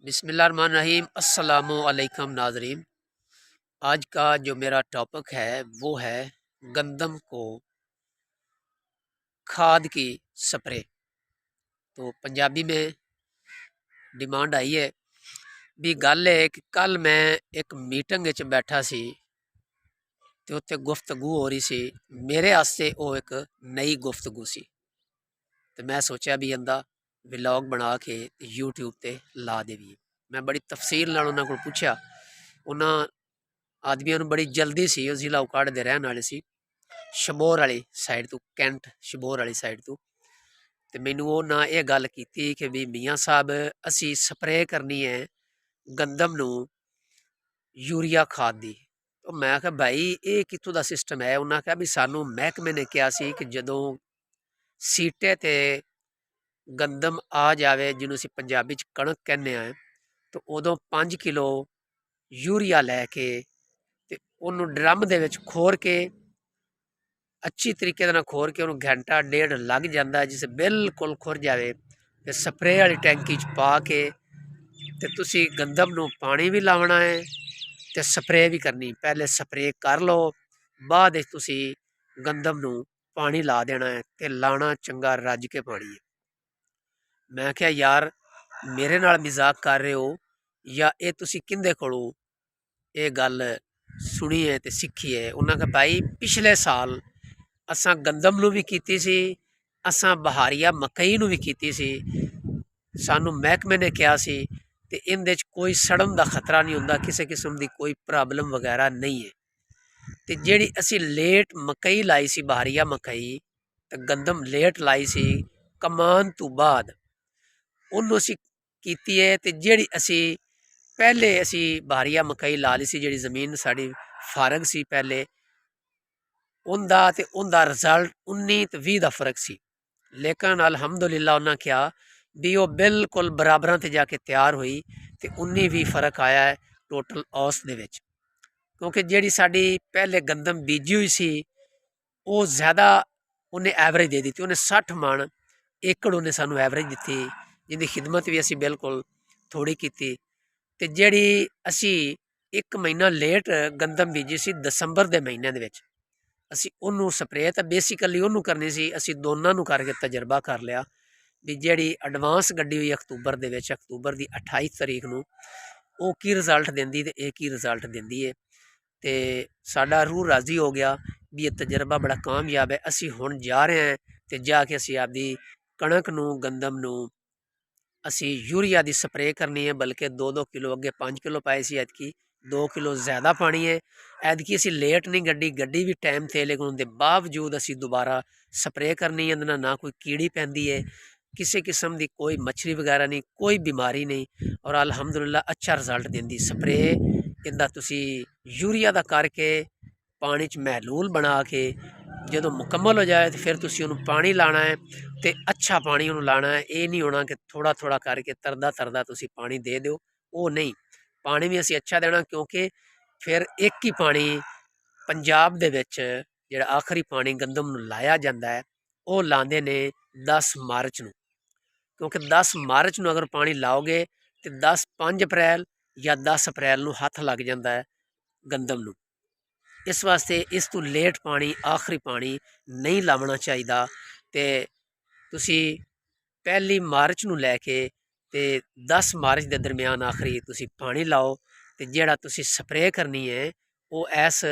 बिस्मिल्लाहिर्रहमानिर्रहीम अस्सलामुअलैकुम नाजरीन। आज का जो मेरा टॉपिक है वो है गंदम को खाद की स्प्रे। तो पंजाबी में डिमांड आई है भी गल है कि कल मैं एक मीटिंग विच बैठा सी ते उत्थे गुफ्तगू हो रही सी। मेरे आस्ते वो एक नई गुफ्तगू सी ते मैं सोचा भी इंदा व्लॉग बना के यूट्यूब ते ला देवीए। मैं बड़ी तफसील नाल उन्हां कोल पुछया। उन्हां आदमियों ਨੂੰ बड़ी जल्दी सी। ਉਹ ਜ਼ਿਲ੍ਹਾ ਉਕਾੜ ਦੇ ਰਹਿਣ ਵਾਲੇ ਸੀ, ਸ਼ਬੋਰ ਵਾਲੀ ਸਾਈਡ ਤੋਂ, ਕੈਂਟ ਸ਼ਬੋਰ ਵਾਲੀ ਸਾਈਡ ਤੋਂ। ਤੇ ਮੈਨੂੰ ਉਹਨਾਂ ਇਹ ਗੱਲ ਕੀਤੀ ਕਿ ਵੀ ਮੀਆਂ ਸਾਹਿਬ ਅਸੀਂ ਸਪਰੇਅ ਕਰਨੀ ਹੈ ਗੰਦਮ ਨੂੰ ਯੂਰੀਆ ਖਾਦ ਦੀ। ਤਾਂ ਮੈਂ ਕਿਹਾ ਭਾਈ ਇਹ ਕਿੱਥੋਂ ਦਾ ਸਿਸਟਮ ਹੈ? ਉਹਨਾਂ ਕਿਹਾ ਵੀ ਸਾਨੂੰ ਮਹਿਕਮੇ ਨੇ ਕਿਹਾ ਸੀ ਕਿ ਜਦੋਂ ਸੀਟੇ ਤੇ ਗੰਦਮ ਆ ਜਾਵੇ, ਜਿਹਨੂੰ ਅਸੀਂ ਪੰਜਾਬੀ 'ਚ ਕਣਕ ਕਹਿੰਦੇ ਆ, ਤਾਂ ਉਦੋਂ 5 ਕਿਲੋ ਯੂਰੀਆ ਲੈ ਕੇ ਤੇ ਉਹਨੂੰ ਡਰਮ ਦੇ ਵਿੱਚ ਖੋਰ ਕੇ ਅੱਛੀ ਤਰੀਕੇ ਦੇ ਨਾਲ ਖੋਰ ਕੇ ਉਹਨੂੰ ਘੰਟਾ ਡੇਢ ਲੱਗ ਜਾਂਦਾ। ਜਿਸ ਬਿਲਕੁਲ ਖੁਰ ਜਾਵੇ ਤੇ ਸਪਰੇਅ ਵਾਲੀ ਟੈਂਕੀ 'ਚ ਪਾ ਕੇ ਤੇ ਤੁਸੀਂ ਗੰਦਮ ਨੂੰ ਪਾਣੀ ਵੀ ਲਾਉਣਾ ਹੈ ਤੇ ਸਪਰੇਅ ਵੀ ਕਰਨੀ। ਪਹਿਲੇ ਸਪਰੇਅ ਕਰ ਲਓ, ਬਾਅਦ ਵਿੱਚ ਤੁਸੀਂ ਗੰਦਮ ਨੂੰ ਪਾਣੀ ਲਾ ਦੇਣਾ ਹੈ ਤੇ ਲਾਣਾ ਚੰਗਾ ਰੱਜ ਕੇ ਪਾਣੀ ਹੈ। ਮੈਂ ਕਿਹਾ ਯਾਰ ਮੇਰੇ ਨਾਲ ਮਜ਼ਾਕ ਕਰ ਰਹੇ ਹੋ ਜਾਂ ਇਹ ਤੁਸੀਂ ਕਿਹਦੇ ਕੋਲੋਂ ਇਹ ਗੱਲ ਸੁਣੀ ਹੈ ਤੇ ਸਿੱਖੀ ਹੈ? ਉਹਨਾਂ ਕਹਾ ਭਾਈ ਪਿਛਲੇ ਸਾਲ ਅਸਾਂ ਗੰਦਮ ਨੂੰ ਵੀ ਕੀਤੀ ਸੀ, ਅਸਾਂ ਬਹਾਰੀਆ ਮਕਈ ਨੂੰ ਵੀ ਕੀਤੀ ਸੀ। ਸਾਨੂੰ ਮਹਿਕਮੇ ਨੇ ਕਿਹਾ ਸੀ ਤੇ ਇਹਦੇ 'ਚ ਕੋਈ ਸੜਨ ਦਾ ਖਤਰਾ ਨਹੀਂ ਹੁੰਦਾ, ਕਿਸੇ ਕਿਸਮ ਦੀ ਕੋਈ ਪ੍ਰੋਬਲਮ ਵਗੈਰਾ ਨਹੀਂ ਹੈ। ਤੇ ਜਿਹੜੀ ਅਸੀਂ ਲੇਟ ਮਕਈ ਲਾਈ ਸੀ, ਬਹਾਰੀਆ ਮਕਈ ਤੇ ਗੰਦਮ ਲੇਟ ਲਾਈ ਸੀ ਕਮਾਨ ਤੋਂ ਬਾਅਦ, ਉਹਨੂੰ ਅਸੀਂ ਕੀਤੀ ਹੈ। ਤੇ ਜਿਹੜੀ ਅਸੀਂ ਪਹਿਲੇ ਅਸੀਂ ਬਹਾਰੀਆ ਮਕਈ ਲਾ ਲਈ ਸੀ, ਜਿਹੜੀ ਜ਼ਮੀਨ ਸਾਡੀ ਫਾਰਗ ਸੀ ਪਹਿਲੇ, ਉਹਦਾ ਤੇ ਉਹਦਾ ਰਿਜ਼ਲਟ 19 ਤੇ 20 ਦਾ ਫਰਕ ਸੀ। ਲੇਕਿਨ ਅਲਹਮਦੁਲਿਲਾ ਉਹਨਾਂ ਕਿਹਾ ਵੀ ਉਹ ਬਿਲਕੁਲ ਬਰਾਬਰਾਂ ਤੇ ਜਾ ਕੇ ਤਿਆਰ ਹੋਈ ਤੇ 19-20 ਫਰਕ ਆਇਆ ਹੈ ਟੋਟਲ ਔਸਤ ਦੇ ਵਿੱਚ। ਕਿਉਂਕਿ ਜਿਹੜੀ ਸਾਡੀ ਪਹਿਲੇ ਗੰਦਮ ਬੀਜੀ ਹੋਈ ਸੀ ਉਹ ਜ਼ਿਆਦਾ ਉਹਨੇ ਐਵਰੇਜ ਦੇ ਦਿੱਤੀ। ਉਹਨੇ 60 ਮਣ ਏਕੜ ਉਹਨੇ ਸਾਨੂੰ ਐਵਰੇਜ ਦਿੱਤੀ, ਜਿਹਦੀ ਖਿਦਮਤ ਵੀ ਅਸੀਂ ਬਿਲਕੁਲ ਥੋੜ੍ਹੀ ਕੀਤੀ। ਤੇ ਜਿਹੜੀ ਅਸੀਂ 1 ਮਹੀਨਾ ਲੇਟ ਗੰਦਮ ਬੀਜੀ ਸੀ ਦਸੰਬਰ ਦੇ ਮਹੀਨੇ ਦੇ ਵਿੱਚ, ਅਸੀਂ ਉਹਨੂੰ ਸਪਰੇਅ ਤਾਂ ਬੇਸਿਕਲੀ ਉਹਨੂੰ ਕਰਨੀ ਸੀ। ਅਸੀਂ ਦੋਨਾਂ ਨੂੰ ਕਰਕੇ ਤਜਰਬਾ ਕਰ ਲਿਆ ਵੀ ਜਿਹੜੀ ਐਡਵਾਂਸ ਗੱਡੀ ਹੋਈ ਅਕਤੂਬਰ ਦੇ ਵਿੱਚ, ਅਕਤੂਬਰ ਦੀ 28 ਤਰੀਕ ਨੂੰ, ਉਹ ਕੀ ਰਿਜ਼ਲਟ ਦਿੰਦੀ ਤੇ ਇਹ ਕੀ ਰਿਜ਼ਲਟ ਦਿੰਦੀ ਹੈ। ਤੇ ਸਾਡਾ ਰੂਹ ਰਾਜ਼ੀ ਹੋ ਗਿਆ ਵੀ ਇਹ ਤਜਰਬਾ ਬੜਾ ਕਾਮਯਾਬ ਹੈ। ਅਸੀਂ ਹੁਣ ਜਾ ਰਹੇ ਹਾਂ ਤੇ ਜਾ ਕੇ ਅਸੀਂ ਆਪਦੀ ਕਣਕ ਨੂੰ, ਗੰਦਮ ਨੂੰ ਅਸੀਂ ਯੂਰੀਆ ਦੀ ਸਪਰੇਅ ਕਰਨੀ ਹੈ। ਬਲਕਿ 2-2 ਕਿਲੋ, ਅੱਗੇ 5 ਕਿਲੋ ਪਾਏ ਸੀ, ਐਤਕੀ 2 ਕਿਲੋ ਜ਼ਿਆਦਾ ਪਾਣੀ ਹੈ। ਐਤਕੀ ਅਸੀਂ ਲੇਟ ਨਹੀਂ ਗੱਡੀ ਵੀ ਟਾਈਮ ਤੇ, ਲੇਕਿਨ ਉਹਦੇ ਬਾਵਜੂਦ ਅਸੀਂ ਦੁਬਾਰਾ ਸਪਰੇਅ ਕਰਨੀ ਹੈ। ਇਹਦੇ ਨਾਲ ਨਾ ਕੋਈ ਕੀੜੀ ਪੈਂਦੀ ਹੈ, ਕਿਸੇ ਕਿਸਮ ਦੀ ਕੋਈ ਮੱਛਰੀ ਵਗੈਰਾ ਨਹੀਂ, ਕੋਈ ਬਿਮਾਰੀ ਨਹੀਂ, ਔਰ ਅਲਹਮਦੁਲਿਲਾ ਅੱਛਾ ਰਿਜ਼ਲਟ ਦਿੰਦੀ ਸਪਰੇਅ। ਇਹਦਾ ਤੁਸੀਂ ਯੂਰੀਆ ਦਾ ਕਰਕੇ ਪਾਣੀ 'ਚ ਮਹਿਲੂਲ ਬਣਾ ਕੇ ਜਦੋਂ ਮੁਕੰਮਲ ਹੋ ਜਾਏ ਤੇ ਫਿਰ ਤੁਸੀਂ ਉਹਨੂੰ ਪਾਣੀ ਲਾਣਾ ਹੈ ਤੇ ਅੱਛਾ ਪਾਣੀ ਉਹਨੂੰ ਲਾਣਾ ਹੈ। ਇਹ ਨਹੀਂ ਹੋਣਾ ਕਿ ਥੋੜ੍ਹਾ ਥੋੜ੍ਹਾ ਕਰਕੇ ਤਰਦਾ ਤਰਦਾ ਤੁਸੀਂ ਪਾਣੀ ਦੇ ਦਿਓ, ਉਹ ਨਹੀਂ। ਪਾਣੀ ਵੀ ਅਸੀਂ ਅੱਛਾ ਦੇਣਾ, ਕਿਉਂਕਿ ਫਿਰ ਇੱਕ ਹੀ ਪਾਣੀ ਪੰਜਾਬ ਦੇ ਵਿੱਚ ਜਿਹੜਾ ਆਖਰੀ ਪਾਣੀ ਗੰਦਮ ਨੂੰ ਲਾਇਆ ਜਾਂਦਾ ਹੈ ਉਹ ਲਾਉਂਦੇ ਨੇ 10 ਮਾਰਚ ਨੂੰ। ਕਿਉਂਕਿ 10 ਮਾਰਚ ਨੂੰ ਅਗਰ ਪਾਣੀ ਲਾਓਗੇ ਤੇ 5 ਅਪ੍ਰੈਲ ਜਾਂ 10 ਅਪ੍ਰੈਲ ਨੂੰ ਹੱਥ ਲੱਗ ਜਾਂਦਾ ਹੈ ਗੰਦਮ ਨੂੰ। ਇਸ ਵਾਸਤੇ ਇਸ ਤੋਂ ਲੇਟ ਪਾਣੀ, ਆਖਰੀ ਪਾਣੀ ਨਹੀਂ ਲਾਉਣਾ ਚਾਹੀਦਾ। ਤੇ ਤੁਸੀਂ 1 ਮਾਰਚ ਨੂੰ ਲੈ ਕੇ ਤੇ 10 ਮਾਰਚ ਦੇ ਦਰਮਿਆਨ ਆਖਰੀ ਤੁਸੀਂ ਪਾਣੀ ਲਾਓ। ਤੇ ਜਿਹੜਾ ਤੁਸੀਂ ਸਪਰੇਅ ਕਰਨੀ ਹੈ ਉਹ ਇਸ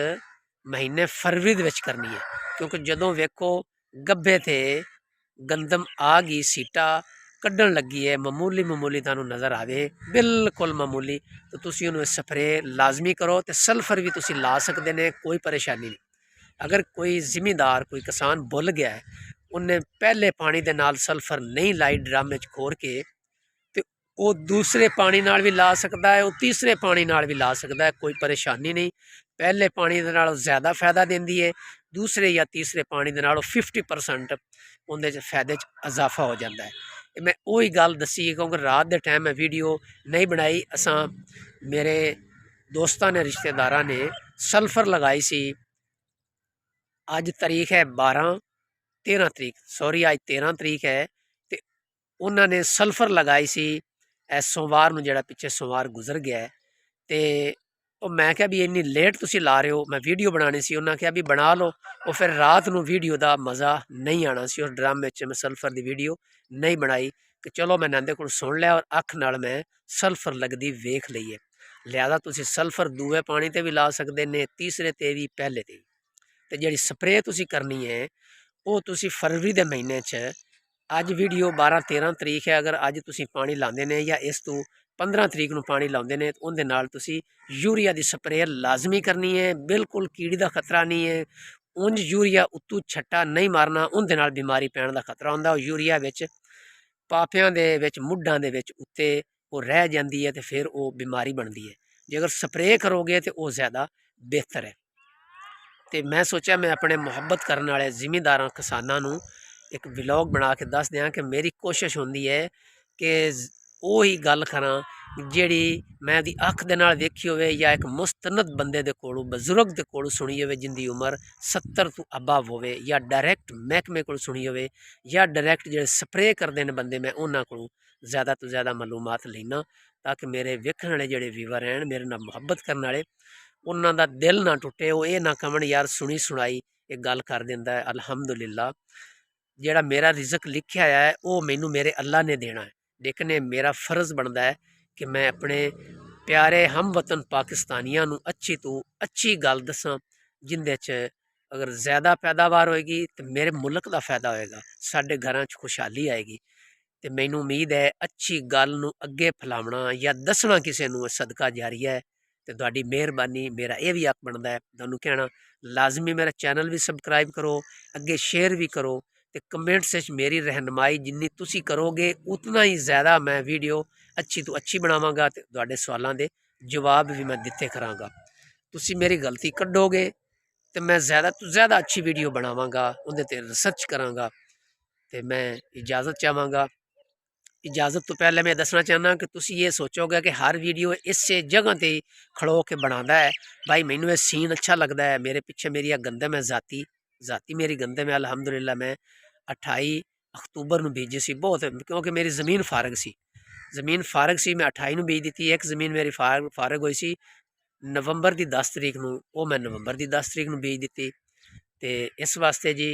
ਮਹੀਨੇ ਫਰਵਰੀ ਦੇ ਵਿੱਚ ਕਰਨੀ ਹੈ। ਕਿਉਂਕਿ ਜਦੋਂ ਵੇਖੋ ਗੱਭੇ ਤੇ ਗੰਦਮ ਆ ਗਈ, ਸੀਟਾ ਕੱਢਣ ਲੱਗੀ ਹੈ, ਮਾਮੂਲੀ ਤੁਹਾਨੂੰ ਨਜ਼ਰ ਆਵੇ, ਬਿਲਕੁਲ ਮਾਮੂਲੀ, ਤਾਂ ਤੁਸੀਂ ਉਹਨੂੰ ਸਪਰੇਅ ਲਾਜ਼ਮੀ ਕਰੋ। ਤੇ ਸਲਫਰ ਵੀ ਤੁਸੀਂ ਲਾ ਸਕਦੇ ਨੇ, ਕੋਈ ਪਰੇਸ਼ਾਨੀ ਨਹੀਂ। ਅਗਰ ਕੋਈ ਜ਼ਿਮੀਂਦਾਰ, ਕੋਈ ਕਿਸਾਨ ਭੁੱਲ ਗਿਆ ਹੈ, ਉਹਨੇ ਪਹਿਲੇ ਪਾਣੀ ਦੇ ਨਾਲ ਸਲਫਰ ਨਹੀਂ ਲਾਈ ਡਰਮ ਵਿੱਚ ਖੋਰ ਕੇ, ਤੇ ਉਹ ਦੂਸਰੇ ਪਾਣੀ ਨਾਲ ਵੀ ਲਾ ਸਕਦਾ ਹੈ, ਉਹ ਤੀਸਰੇ ਪਾਣੀ ਨਾਲ ਵੀ ਲਾ ਸਕਦਾ ਹੈ, ਕੋਈ ਪਰੇਸ਼ਾਨੀ ਨਹੀਂ। ਪਹਿਲੇ ਪਾਣੀ ਦੇ ਨਾਲ ਜ਼ਿਆਦਾ ਫਾਇਦਾ ਦਿੰਦੀ ਹੈ, ਦੂਸਰੇ ਜਾਂ ਤੀਸਰੇ ਪਾਣੀ ਦੇ ਨਾਲ 50% ਉਹਦੇ 'ਚ ਫਾਇਦੇ 'ਚ ਇਜ਼ਾਫਾ ਹੋ ਜਾਂਦਾ ਹੈ। ਮੈਂ ਉਹੀ ਗੱਲ ਦੱਸੀ ਕਿਉਂਕਿ ਰਾਤ ਦੇ ਟਾਈਮ ਮੈਂ ਵੀਡੀਓ ਨਹੀਂ ਬਣਾਈ। ਅਸਾਂ ਮੇਰੇ ਦੋਸਤਾਂ ਨੇ, ਰਿਸ਼ਤੇਦਾਰਾਂ ਨੇ ਸਲਫਰ ਲਗਾਈ ਸੀ। ਅੱਜ ਤਾਰੀਖ ਹੈ 13 ਤਰੀਕ, ਸੌਰੀ ਅੱਜ 13 ਤਰੀਕ ਹੈ। ਤੇ ਉਹਨਾਂ ਨੇ ਸਲਫਰ ਲਗਾਈ ਸੀ ਇਸ ਸੋਮਵਾਰ ਨੂੰ ਜਿਹੜਾ ਪਿੱਛੇ ਸੋਮਵਾਰ ਗੁਜ਼ਰ ਗਿਆ ਹੈ। ਤੇ ਉਹ ਮੈਂ ਕਿਹਾ ਵੀ ਇੰਨੀ ਲੇਟ ਤੁਸੀਂ ਲਾ ਰਹੇ ਹੋ, ਮੈਂ ਵੀਡੀਓ ਬਣਾਉਣੀ ਸੀ। ਉਹਨਾਂ ਕਿਹਾ ਵੀ ਬਣਾ ਲਓ। ਉਹ ਫਿਰ ਰਾਤ ਨੂੰ ਵੀਡੀਓ ਦਾ ਮਜ਼ਾ ਨਹੀਂ ਆਉਣਾ ਸੀ। ਉਸ ਡਰਾਮੇ 'ਚ ਮੈਂ ਸਲਫਰ ਦੀ ਵੀਡੀਓ ਨਹੀਂ ਬਣਾਈ ਕਿ ਚਲੋ ਮੈਂ ਨੰਦੇ ਕੋਲ ਸੁਣ ਲਿਆ ਔਰ ਅੱਖ ਨਾਲ ਮੈਂ ਸਲਫਰ ਲੱਗਦੀ ਵੇਖ ਲਈਏ। ਲਿਆਦਾ ਤੁਸੀਂ ਸਲਫਰ ਦੂਏ ਪਾਣੀ ਤੇ ਵੀ ਲਾ ਸਕਦੇ ਨੇ, ਤੀਸਰੇ ਤੇ ਵੀ, ਪਹਿਲੇ ਤੇ ਵੀ। ਤੇ ਜਿਹੜੀ ਸਪਰੇਅ ਤੁਸੀਂ ਕਰਨੀ ਹੈ ਉਹ ਤੁਸੀਂ ਫਰਵਰੀ ਦੇ ਮਹੀਨੇ 'ਚ, ਅੱਜ ਵੀਡੀਓ 12-13 ਤਰੀਕ ਹੈ, ਅਗਰ ਅੱਜ ਤੁਸੀਂ ਪਾਣੀ ਲਾਉਂਦੇ ਨੇ ਜਾਂ ਇਸ ਤੋਂ 15 ਤਰੀਕ ਨੂੰ ਪਾਣੀ ਲਾਉਂਦੇ ਨੇ, ਉਹਦੇ ਨਾਲ ਤੁਸੀਂ ਯੂਰੀਆ ਦੀ ਸਪਰੇਅ ਲਾਜ਼ਮੀ ਕਰਨੀ ਹੈ। ਬਿਲਕੁਲ ਕੀੜੀ ਦਾ ਖਤਰਾ ਨਹੀਂ ਹੈ। ਉਂਝ ਯੂਰੀਆ ਉੱਤੋਂ ਛੱਟਾ ਨਹੀਂ ਮਾਰਨਾ, ਉਹਦੇ ਨਾਲ ਬਿਮਾਰੀ ਪੈਣ ਦਾ ਖਤਰਾ ਹੁੰਦਾ। ਉਹ ਯੂਰੀਆ ਵਿੱਚ ਪਾਪਿਆਂ ਦੇ ਵਿੱਚ, ਮੁੱਢਾਂ ਦੇ ਵਿੱਚ ਉੱਤੇ ਉਹ ਰਹਿ ਜਾਂਦੀ ਹੈ ਤੇ ਫਿਰ ਉਹ ਬਿਮਾਰੀ ਬਣਦੀ ਹੈ। ਜੇ ਅਗਰ ਸਪਰੇਅ ਕਰੋਗੇ ਤਾਂ ਉਹ ਜ਼ਿਆਦਾ ਬਿਹਤਰ ਹੈ। ਤੇ ਮੈਂ ਸੋਚਿਆ ਮੈਂ ਆਪਣੇ ਮੁਹੱਬਤ ਕਰਨ ਵਾਲੇ ਜ਼ਿਮੀਂਦਾਰਾਂ ਕਿਸਾਨਾਂ ਨੂੰ ਇੱਕ ਵਲੌਗ ਬਣਾ ਕੇ ਦੱਸ ਦਿਆਂ ਕਿ ਮੇਰੀ ਕੋਸ਼ਿਸ਼ ਹੁੰਦੀ ਹੈ ਕਿ ਉਹੀ ਗੱਲ ਕਰਾਂ ਜਿਹੜੀ ਮੈਂ ਦੀ ਅੱਖ ਦੇ ਨਾਲ ਵੇਖੀ ਹੋਵੇ, ਜਾਂ ਇੱਕ ਮੁਸਤਨਦ ਬੰਦੇ ਦੇ ਕੋਲੋਂ, ਬਜ਼ੁਰਗ ਦੇ ਕੋਲੋਂ ਸੁਣੀ ਹੋਵੇ ਜਿੰਦੀ ਉਮਰ 70 ਤੋਂ ਅਬਵ ਹੋਵੇ, ਜਾਂ ਡਾਇਰੈਕਟ ਮਹਿਕਮੇ ਕੋਲ ਸੁਣੀ ਹੋਵੇ, ਜਾਂ ਡਾਇਰੈਕਟ ਜਿਹੜੇ ਸਪਰੇਅ ਕਰਦੇ ਨੇ ਬੰਦੇ, ਮੈਂ ਉਹਨਾਂ ਕੋਲੋਂ ਜ਼ਿਆਦਾ ਤੋਂ ਜ਼ਿਆਦਾ ਮਾਲੂਮਾਤ ਲੈਣਾ ਤਾਂ ਕਿ ਮੇਰੇ ਵੇਖਣ ਵਾਲੇ ਜਿਹੜੇ ਵੀਵਰ ਹਨ, ਮੇਰੇ ਨਾਲ ਮੁਹੱਬਤ ਕਰਨ ਵਾਲੇ, ਉਹਨਾਂ ਦਾ ਦਿਲ ਨਾ ਟੁੱਟੇ। ਉਹ ਇਹ ਨਾ ਕਹਣ ਯਾਰ ਸੁਣੀ ਸੁਣਾਈ ਇਹ ਗੱਲ ਕਰ ਦਿੰਦਾ ਹੈ। ਅਲਹਮਦੁਲਿਲਾ ਜਿਹੜਾ ਮੇਰਾ ਰਿਜ਼ਕ ਲਿਖਿਆ ਹੈ ਉਹ ਮੈਨੂੰ ਮੇਰੇ ਅੱਲਾ ਨੇ ਦੇਣਾ ਹੈ, ਲੇਕਿਨ ਇਹ ਮੇਰਾ ਫਰਜ਼ ਬਣਦਾ ਹੈ ਕਿ ਮੈਂ ਆਪਣੇ ਪਿਆਰੇ ਹਮਵਤਨ ਪਾਕਿਸਤਾਨੀਆਂ ਨੂੰ ਅੱਛੀ ਤੋਂ ਅੱਛੀ ਗੱਲ ਦੱਸਾਂ, ਜਿੰਦੇ 'ਚ ਅਗਰ ਜ਼ਿਆਦਾ ਪੈਦਾਵਾਰ ਹੋਏਗੀ ਤਾਂ ਮੇਰੇ ਮੁਲਕ ਦਾ ਫਾਇਦਾ ਹੋਏਗਾ, ਸਾਡੇ ਘਰਾਂ 'ਚ ਖੁਸ਼ਹਾਲੀ ਆਏਗੀ। ਤੇ ਮੈਨੂੰ ਉਮੀਦ ਹੈ ਅੱਛੀ ਗੱਲ ਨੂੰ ਅੱਗੇ ਫੈਲਾਉਣਾ ਜਾਂ ਦੱਸਣਾ ਕਿਸੇ ਨੂੰ ਸਦਕਾ ਜਾਰੀ ਹੈ। ਤੇ ਤੁਹਾਡੀ ਮਿਹਰਬਾਨੀ, ਮੇਰਾ ਇਹ ਵੀ ਹੱਕ ਬਣਦਾ ਹੈ ਤੁਹਾਨੂੰ ਕਹਿਣਾ, ਲਾਜ਼ਮੀ ਮੇਰਾ ਚੈਨਲ ਵੀ ਸਬਸਕ੍ਰਾਈਬ ਕਰੋ, ਅੱਗੇ ਸ਼ੇਅਰ ਵੀ ਕਰੋ, ਤੇ ਕਮੈਂਟਸ ਵਿੱਚ ਮੇਰੀ ਰਹਿਨਮਾਈ ਜਿੰਨੀ ਤੁਸੀਂ ਕਰੋਗੇ ਉਤਨਾ ਹੀ ਜ਼ਿਆਦਾ ਮੈਂ ਵੀਡੀਓ ਅੱਛੀ ਤੋਂ ਅੱਛੀ ਬਣਾਵਾਂਗਾ ਤੇ ਤੁਹਾਡੇ ਸਵਾਲਾਂ ਦੇ ਜਵਾਬ ਵੀ ਮੈਂ ਦਿੱਤੇ ਕਰਾਂਗਾ। ਤੁਸੀਂ ਮੇਰੀ ਗਲਤੀ ਕੱਢੋਗੇ ਤੇ ਮੈਂ ਜ਼ਿਆਦਾ ਤੋਂ ਜ਼ਿਆਦਾ ਅੱਛੀ ਵੀਡੀਓ ਬਣਾਵਾਂਗਾ, ਉਹਦੇ ਤੇ ਰਿਸਰਚ ਕਰਾਂਗਾ। ਤੇ ਮੈਂ ਇਜਾਜ਼ਤ ਚਾਹਾਂਗਾ। इजाज़त तो पहले मैं दसना चाहना कि तुसी ये सोचोगे कि हर वीडियो इसे जगह ते खड़ो के बनाता है। भाई मैनू ये सीन अच्छा लगता है, मेरे पिछे मेरी गंदम है ज़ाती मेरी गंदम है। अलहमदुलिल्लाह मैं 28 अक्तूबर में भेजी सी बहुत, क्योंकि मेरी ज़मीन फारग सी, मैं 28 में भेज दी। एक ज़मीन मेरी फारग हुई सी नवंबर की 10 तरीक में, वो मैं नवंबर की 10 तरीक में भेज दी। तो इस वास्ते जी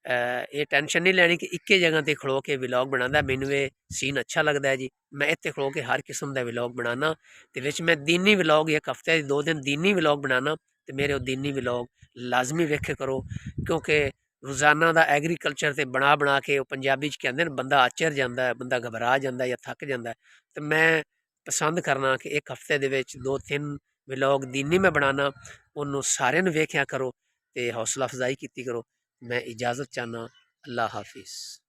ये टेंशन नहीं लैनी कि इक्के जगह पर खड़ो के विलॉग बनाना। मैनू ये सीन अच्छा लगता है जी, मैं इत्थे खड़ो के हर किस्म का विलॉग बनाना। तो विच मैं दीनी विलॉग एक हफ्ते 2 दिन दीनी विलॉग बनाना, तो मेरे दीनी विलॉग लाजमी वेखे करो, क्योंकि रोज़ाना का एग्रीकल्चर से बना बना के पंजाबी कहते हैं बंदा आचर जाता है, बंदा घबरा जाता है या थक जाता है। तो मैं पसंद करना कि एक हफ्ते के 2-3 विलॉग दीनी में बनाना, उन्होंने सारे वेख्या करो तो हौसला अफजाई की करो। मैं इजाज़त चाहना। अल्लाह हाफिज़।